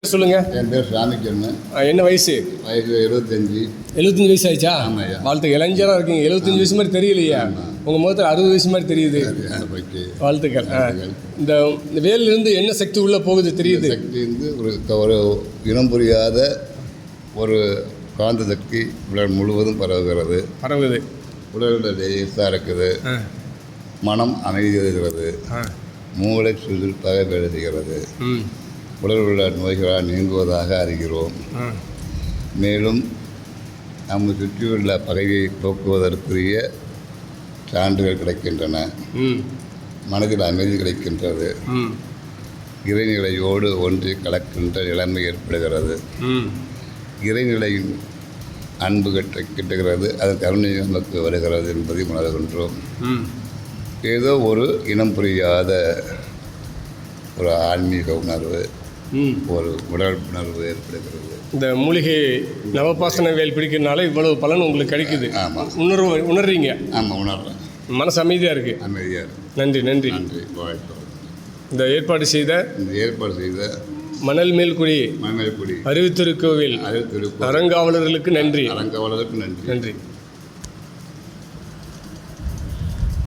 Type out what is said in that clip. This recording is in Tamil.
சொல்லுங்க. என் பேர் சாமிக்கண்ணன். என்ன வயசு? வயசு 75. 75 வயசு ஆயிடுச்சா? ஆமாய்யா. வாழ்த்துக்கள். இளைஞராக இருக்கீங்க. 75 வயசு மாதிரி தெரியலையா? உங்கள் முகத்தில் 60 வயசு மாதிரி தெரியுது. வாழ்த்துக்கள். இந்த வேலிலிருந்து என்ன சக்தி உள்ளே போகுது தெரியுது? சக்தி வந்து ஒரு இனம் புரியாத ஒரு காந்த சக்தி உடல் முழுவதும் பரவுகிறது. உடலில் லேசாக இருக்குது. மனம் அமைதி இருக்கிறது. மூளை சுறுசுறுப்பாக வேலை செய்கிறது. உடலில் உள்ள நோய்களால் நீங்குவதாக அறிகிறோம். மேலும் நம்ம சுற்றியுள்ள பகையை போக்குவதற்குரிய சான்றுகள் கிடைக்கின்றன. மனதில் அமைதி கிடைக்கின்றது. இறைநிலையோடு ஒன்றி கலக்கின்ற நிலைமை ஏற்படுகிறது. இறைநிலையின் அன்பு கிட்டுகிறது. அதன் கருணை நமக்கு வருகிறது என்பதை உணர்கின்றோம். ஏதோ ஒரு இனம் புரியாத ஒரு ஆன்மீக உணர்வு, ஒரு உடல் உணர்வு ஏற்படுகிறது. இந்த மூலிகை நவபாசன வேல் பிடிக்கிறதுனால இவ்வளவு பலன் உங்களுக்கு கிடைக்குது. ஆமாம், உணர்றீங்க. ஆமாம், உணர்றேன். மனசு அமைதியாக இருக்குது. அமைதியாக இருக்குது. நன்றி நன்றி நன்றி. இந்த ஏற்பாடு செய்த மணல் மேல்குடி மணல்குடி அறிவுத்திருக்கோவில் அறங்காவலர்களுக்கு நன்றி. அறங்காவலருக்கு நன்றி. நன்றி.